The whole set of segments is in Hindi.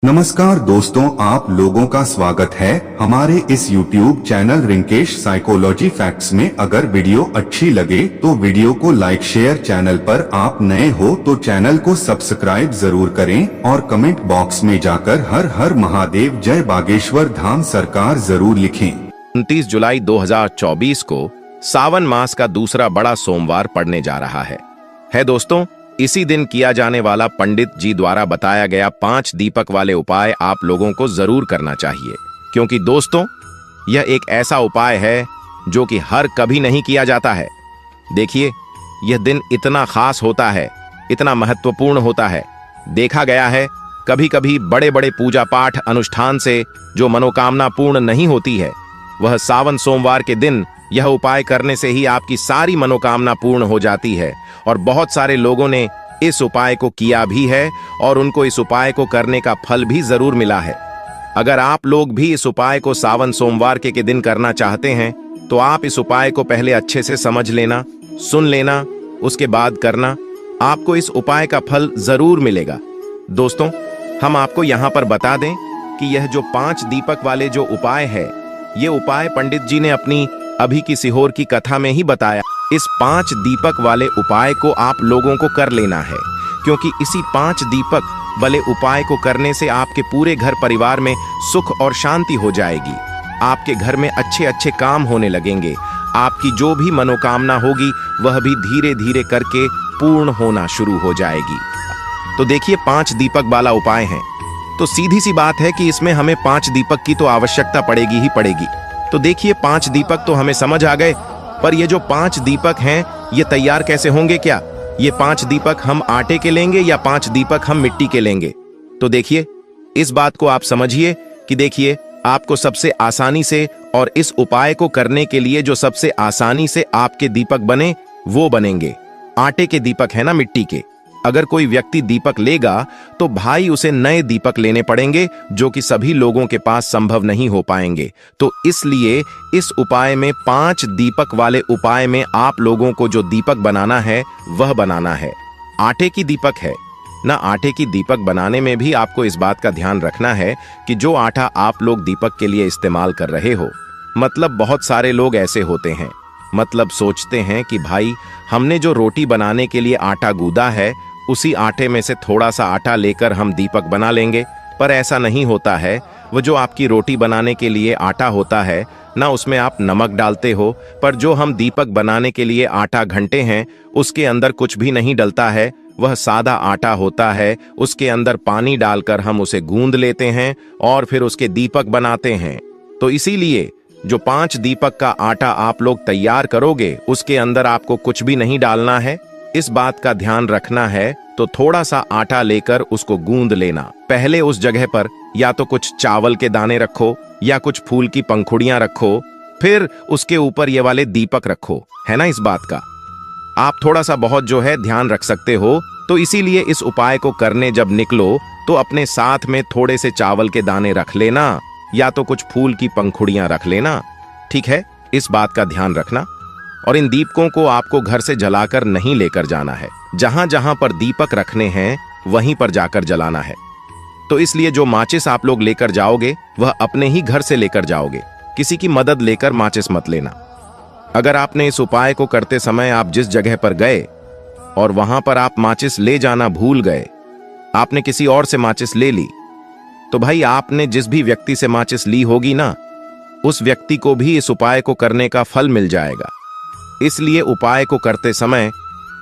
नमस्कार दोस्तों, आप लोगों का स्वागत है हमारे इस YouTube channel Rinkesh psychology facts में। अगर वीडियो अच्छी लगे तो वीडियो को लाइक शेयर, चैनल पर आप नए हो तो चैनल को सब्सक्राइब जरूर करें और कमेंट बॉक्स में जाकर हर हर महादेव जय बागेश्वर धाम सरकार जरूर लिखें। 29 जुलाई 2024 को सावन मास का दूसरा बड़ा सोमवार पड़ने जा रहा है दोस्तों। इसी दिन किया जाने वाला पंडित जी द्वारा बताया गया 5 दीपक वाले उपाय आप लोगों को जरूर करना चाहिए, क्योंकि दोस्तों यह एक ऐसा उपाय है जो कि हर कभी नहीं किया जाता है। देखिए, यह दिन इतना खास होता है, इतना महत्वपूर्ण होता है। देखा गया है कभी कभी बड़े बड़े पूजा पाठ अनुष्ठान से जो मनोकामना पूर्ण नहीं होती है, वह सावन सोमवार के दिन यह उपाय करने से ही आपकी सारी मनोकामना पूर्ण हो जाती है। और बहुत सारे लोगों ने इस उपाय को किया भी है और उनको इस उपाय को करने का फल भी जरूर मिला है। अगर आप लोग भी इस उपाय को सावन सोमवार के दिन करना चाहते हैं तो आप इस उपाय को पहले अच्छे से समझ लेना, सुन लेना, उसके बाद करना। आपको इस उपाय का फल जरूर मिलेगा। दोस्तों, हम आपको यहाँ पर बता दें कि यह जो 5 दीपक वाले जो उपाय है, ये उपाय पंडित जी ने अपनी अभी की सीहोर की कथा में ही बताया। इस 5 दीपक वाले उपाय को आप लोगों को कर लेना है, क्योंकि इसी 5 दीपक वाले उपाय को करने से आपके पूरे घर परिवार में सुख और शांति हो जाएगी। आपके घर में अच्छे अच्छे काम होने लगेंगे। आपकी जो भी मनोकामना होगी वह भी धीरे धीरे करके पूर्ण होना शुरू हो जाएगी। तो देखिए, 5 दीपक वाला उपाय है तो सीधी सी बात है कि इसमें हमें 5 दीपक की तो आवश्यकता पड़ेगी ही पड़ेगी। तो देखिए, 5 दीपक तो हमें समझ आ गए, पर ये जो 5 दीपक हैं ये तैयार कैसे होंगे? क्या ये 5 दीपक हम आटे के लेंगे या 5 दीपक हम मिट्टी के लेंगे? तो देखिए, इस बात को आप समझिए कि देखिए, आपको सबसे आसानी से और इस उपाय को करने के लिए जो सबसे आसानी से आपके दीपक बने वो बनेंगे आटे के दीपक, है ना, मिट्टी के। अगर कोई व्यक्ति दीपक लेगा तो भाई उसे नए दीपक लेने पड़ेंगे, जो कि सभी लोगों के पास संभव नहीं हो पाएंगे। तो इसलिए इस उपाय में 5 दीपक वाले उपाय में आप लोगों को जो दीपक बनाना है वह बनाना है आटे की दीपक है ना। आटे की दीपक बनाने में भी आपको इस बात का ध्यान रखना है कि जो आटा आप लोग दीपक के लिए इस्तेमाल कर रहे हो, मतलब बहुत सारे लोग ऐसे होते हैं, मतलब सोचते हैं कि भाई हमने जो रोटी बनाने के लिए आटा गूंदा है उसी आटे में से थोड़ा सा आटा लेकर हम दीपक बना लेंगे। पर ऐसा नहीं होता है। वो जो आपकी रोटी बनाने के लिए आटा होता है ना, उसमें आप नमक डालते हो, पर जो हम दीपक बनाने के लिए आटा घंटे हैं उसके अंदर कुछ भी नहीं डलता है। वह सादा आटा होता है, उसके अंदर पानी डालकर हम उसे गूंद लेते हैं और फिर उसके दीपक बनाते हैं। तो इसीलिए जो 5 दीपक का आटा आप लोग तैयार करोगे उसके अंदर आपको कुछ भी नहीं डालना है। इस बात का ध्यान रखना है। तो थोड़ा सा आटा लेकर उसको गूंद लेना। पहले उस जगह पर या तो कुछ चावल के दाने रखो या कुछ फूल की पंखुड़ियां रखो, फिर उसके ऊपर ये वाले दीपक रखो, है ना। इस बात का आप थोड़ा सा बहुत जो है ध्यान रख सकते हो। तो इसीलिए इस उपाय को करने जब निकलो तो अपने साथ में थोड़े से चावल के दाने रख लेना या तो कुछ फूल की पंखुड़ियां रख लेना, ठीक है। इस बात का ध्यान रखना। और इन दीपकों को आपको घर से जलाकर नहीं लेकर जाना है। जहां जहां पर दीपक रखने हैं वहीं पर जाकर जलाना है। तो इसलिए जो माचिस आप लोग लेकर जाओगे वह अपने ही घर से लेकर जाओगे, किसी की मदद लेकर माचिस मत लेना। अगर आपने इस उपाय को करते समय आप जिस जगह पर गए और वहां पर आप माचिस ले जाना भूल गए, आपने किसी और से माचिस ले ली, तो भाई आपने जिस भी व्यक्ति से माचिस ली होगी ना, उस व्यक्ति को भी इस उपाय को करने का फल मिल जाएगा। इसलिए उपाय को करते समय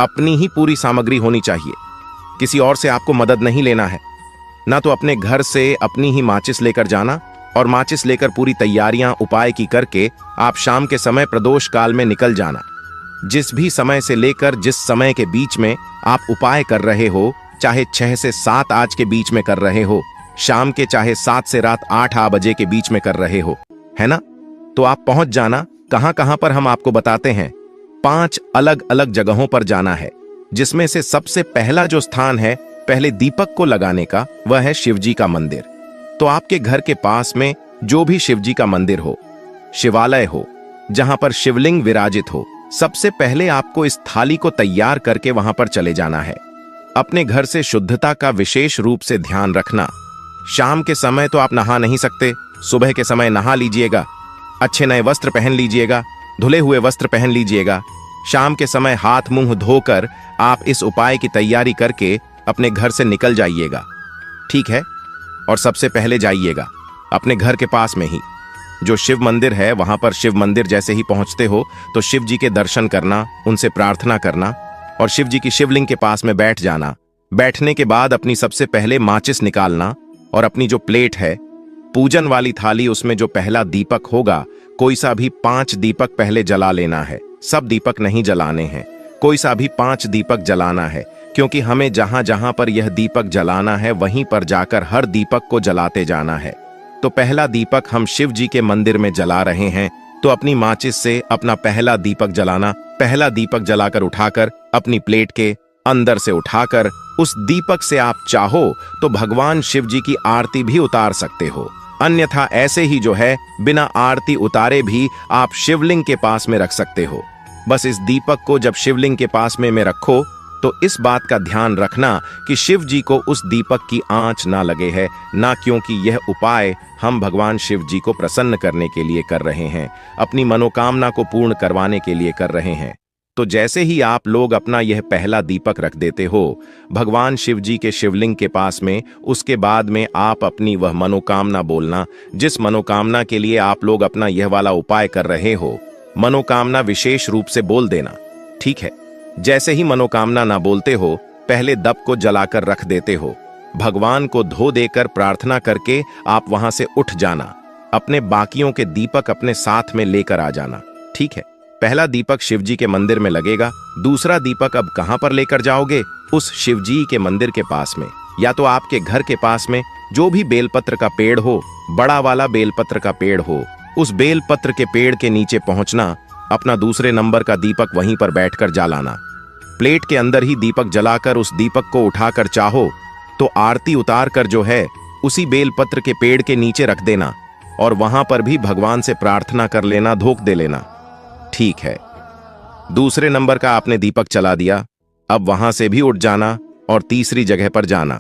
अपनी ही पूरी सामग्री होनी चाहिए, किसी और से आपको मदद नहीं लेना है ना। तो अपने घर से अपनी ही माचिस लेकर जाना और माचिस लेकर पूरी तैयारियां उपाय की करके आप शाम के समय प्रदोष काल में निकल जाना। जिस भी समय से लेकर जिस समय के बीच में आप उपाय कर रहे हो, चाहे 6 से 7 आज के बीच में कर रहे हो, शाम के चाहे 7 से रात 8 बजे के बीच में कर रहे हो, है ना। तो आप पहुंच जाना। कहां कहां पर हम आपको बताते हैं। 5 अलग अलग जगहों पर जाना है, जिसमें से सबसे पहला जो स्थान है पहले दीपक को लगाने का, वह है शिवजी का मंदिर। तो आपके घर के पास में जो भी शिवजी का मंदिर हो, शिवालय हो, जहां पर शिवलिंग विराजित हो, सबसे पहले आपको इस थाली को तैयार करके वहां पर चले जाना है। अपने घर से शुद्धता का विशेष रूप से ध्यान रखना। शाम के समय तो आप नहा नहीं सकते, सुबह के समय नहा लीजिएगा, अच्छे नए वस्त्र पहन लीजिएगा, धुले हुए वस्त्र पहन लीजिएगा। शाम के समय हाथ मुंह धोकर आप इस उपाय की तैयारी करके अपने घर से निकल जाइएगा, ठीक है। और सबसे पहले जाइएगा अपने घर के पास में ही जो शिव मंदिर है, वहां पर शिव मंदिर जैसे ही पहुंचते हो तो शिव जी के दर्शन करना, उनसे प्रार्थना करना और शिव जी की शिवलिंग के पास में बैठ जाना। बैठने के बाद अपनी सबसे पहले माचिस निकालना और अपनी जो प्लेट है, पूजन वाली थाली, उसमें जो पहला दीपक होगा, कोई सा भी 5 दीपक पहले जला लेना है। सब दीपक नहीं जलाने हैं, कोई सा भी 5 दीपक जलाना है, क्योंकि हमें जहां जहां पर यह दीपक जलाना है वहीं पर जाकर हर दीपक को जलाते जाना है। तो पहला दीपक हम शिव जी के मंदिर में जला रहे हैं, तो अपनी माचिस से अपना पहला दीपक जलाना। पहला दीपक जलाकर उठाकर अपनी प्लेट के अंदर से उठाकर उस दीपक से आप चाहो तो भगवान शिव जी की आरती भी उतार सकते हो, अन्यथा ऐसे ही जो है बिना आरती उतारे भी आप शिवलिंग के पास में रख सकते हो। बस इस दीपक को जब शिवलिंग के पास में रखो तो इस बात का ध्यान रखना कि शिव जी को उस दीपक की आंच ना लगे है, ना, क्योंकि यह उपाय हम भगवान शिव जी को प्रसन्न करने के लिए कर रहे हैं, अपनी मनोकामना को पूर्ण करवाने के लिए कर रहे हैं। तो जैसे ही आप लोग अपना यह पहला दीपक रख देते हो भगवान शिव जी के शिवलिंग के पास में, उसके बाद में आप अपनी वह मनोकामना बोलना जिस मनोकामना के लिए आप लोग अपना यह वाला उपाय कर रहे हो। मनोकामना विशेष रूप से बोल देना, ठीक है। जैसे ही मनोकामना ना बोलते हो, पहले दब को जलाकर रख देते हो, भगवान को धो देकर प्रार्थना करके आप वहां से उठ जाना, अपने बाकियों के दीपक अपने साथ में लेकर आ जाना, ठीक है। पहला दीपक शिव जी के मंदिर में लगेगा, दूसरा दीपक अब कहां पर लेकर जाओगे? उस शिव जी के मंदिर के पास में, या तो आपके घर के पास में जो भी बेलपत्र का पेड़ हो, बड़ा वाला बेलपत्र का पेड़ हो, उस बेलपत्र के पेड़ के नीचे पहुंचना, अपना दूसरे नंबर का दीपक वहीं पर बैठकर जलाना। प्लेट के अंदर ही दीपक जलाकर उस दीपक को उठाकर चाहो तो आरती उतार कर जो है उसी बेलपत्र के पेड़ के नीचे रख देना और वहां पर भी भगवान से प्रार्थना कर लेना, धूप दे लेना, ठीक है। दूसरे नंबर का आपने दीपक चला दिया, अब वहां से भी उठ जाना और तीसरी जगह पर जाना,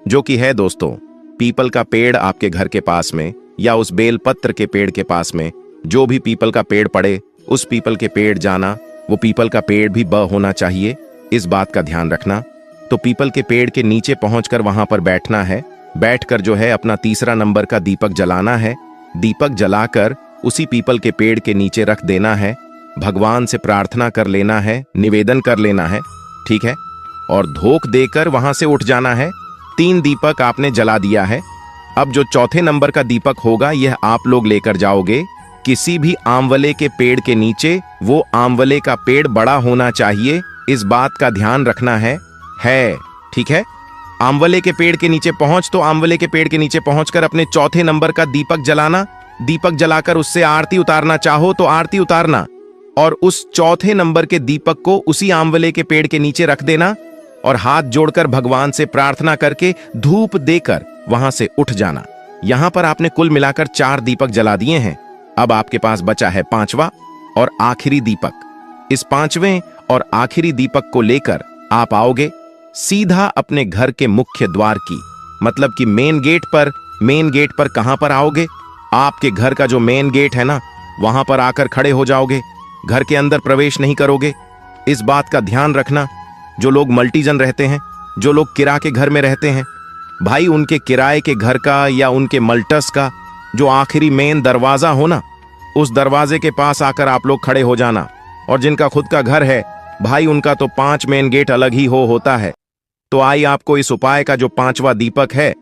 जो कि है दोस्तों पीपल का पेड़ आपके घर के पास में या उस बेलपत्र के पेड़ के पास में, जो भी पीपल का पेड़ पड़े उस पीपल के पेड़ जाना। वो पीपल का पेड़ भी ब होना चाहिए, इस बात का ध्यान रखना। तो पीपल के पेड़ के नीचे पहुंचकर वहां पर बैठना है, बैठकर जो है अपना तीसरा नंबर का दीपक जलाना है। दीपक जलाकर उसी पीपल के पेड़ के नीचे रख देना है, भगवान से प्रार्थना कर लेना है, निवेदन कर लेना है, ठीक है। और धोख देकर वहां से उठ जाना है। 3 दीपक आपने जला दिया है। अब जो चौथे नंबर का दीपक होगा यह आप लोग लेकर जाओगे किसी भी आंवले के पेड़ के नीचे। वो आंवले का पेड़ बड़ा होना चाहिए, इस बात का ध्यान रखना है, ठीक है। आंवले के पेड़ के नीचे पहुंच तो आंवले के पेड़ के नीचे पहुंचकर अपने चौथे नंबर का दीपक जलाना। दीपक जलाकर उससे आरती उतारना चाहो तो आरती उतारना और उस चौथे नंबर के दीपक को उसी आंवले के पेड़ के नीचे रख देना और हाथ जोड़कर भगवान से प्रार्थना करके धूप देकर वहां से उठ जाना। यहां पर आपने कुल मिलाकर 4 दीपक जला दिए हैं। अब आपके पास बचा है 5वां और आखिरी दीपक। इस 5वें और आखिरी दीपक को लेकर आप आओगे सीधा अपने घर के मुख्य द्वार की, मतलब कि मेन गेट पर। मेन गेट पर कहां पर आओगे? आपके घर का जो मेन गेट है ना, वहां पर आकर खड़े हो जाओगे। घर के अंदर प्रवेश नहीं करोगे, इस बात का ध्यान रखना। जो लोग मल्टीजन रहते हैं, जो लोग किराए के घर में रहते हैं, भाई उनके किराए के घर का या उनके मल्टस का जो आखिरी मेन दरवाजा हो ना, उस दरवाजे के पास आकर आप लोग खड़े हो जाना। और जिनका खुद का घर है भाई, उनका तो 5 मेन गेट अलग ही होता है। तो आई आपको इस उपाय का जो 5वां दीपक है,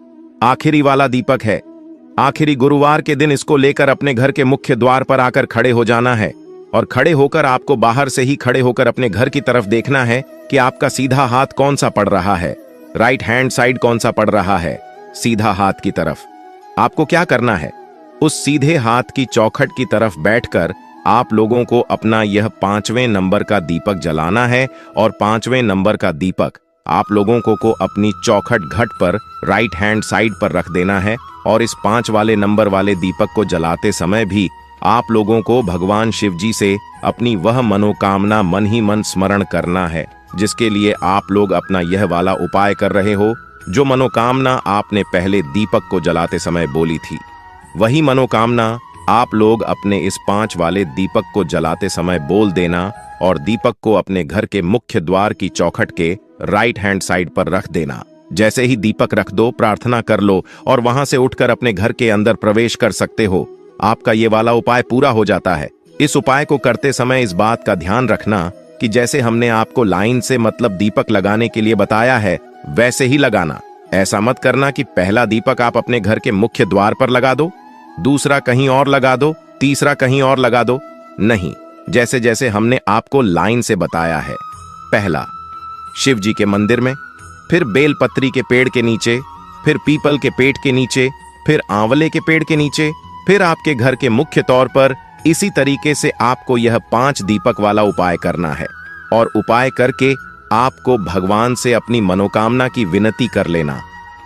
आखिरी वाला दीपक है, आखिरी गुरुवार के दिन इसको लेकर अपने घर के मुख्य द्वार पर आकर खड़े हो जाना है। और खड़े होकर आपको बाहर से ही खड़े होकर अपने घर की तरफ देखना है कि आपका सीधा हाथ कौन सा पड़ रहा है, राइट हैंड साइड कौन सा पड़ रहा है, सीधा हाथ की तरफ। आपको क्या करना है, उस सीधे हाथ की चौखट की तरफ बैठकर आप लोगों को अपना यह 5वें नंबर का दीपक जलाना है। और 5वें नंबर का दीपक आप लोगों को अपनी चौखट घट पर राइट हैंड साइड पर रख देना है। और इस 5 वाले नंबर वाले दीपक को जलाते समय भी आप लोगों को भगवान शिव जी से अपनी वह मनोकामना मन ही मन स्मरण करना है, जिसके लिए आप लोग अपना यह वाला उपाय कर रहे हो। जो मनोकामना आपने पहले दीपक को जलाते समय बोली थी, वही मनोकामना आप लोग अपने इस 5 वाले दीपक को जलाते समय बोल देना और दीपक को अपने घर के मुख्य द्वार की चौखट के राइट हैंड साइड पर रख देना। जैसे ही दीपक रख दो, प्रार्थना कर लो और वहां से उठकर अपने घर के अंदर प्रवेश कर सकते हो। आपका ये वाला उपाय पूरा हो जाता है। इस उपाय को करते समय इस बात का ध्यान रखना कि जैसे हमने आपको लाइन से मतलब दीपक लगाने के लिए बताया है, वैसे ही लगाना। ऐसा मत करना कि पहला दीपक आप अपने घर के मुख्य द्वार पर लगा दो, दूसरा कहीं और लगा दो, तीसरा कहीं और लगा दो। नहीं, जैसे जैसे हमने आपको लाइन से बताया है। पहला शिव जी के मंदिर में, फिर बेलपत्री के पेड़ के नीचे, फिर पीपल के पेड़ के नीचे, फिर आंवले के पेड़ के नीचे, फिर आपके घर के मुख्य तौर पर। इसी तरीके से आपको यह 5 दीपक वाला उपाय करना है और उपाय करके आपको भगवान से अपनी मनोकामना की विनती कर लेना,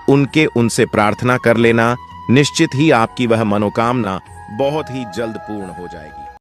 उनसे प्रार्थना कर लेना। निश्चित ही आपकी वह मनोकामना बहुत ही जल्द पूर्ण हो जाएगी।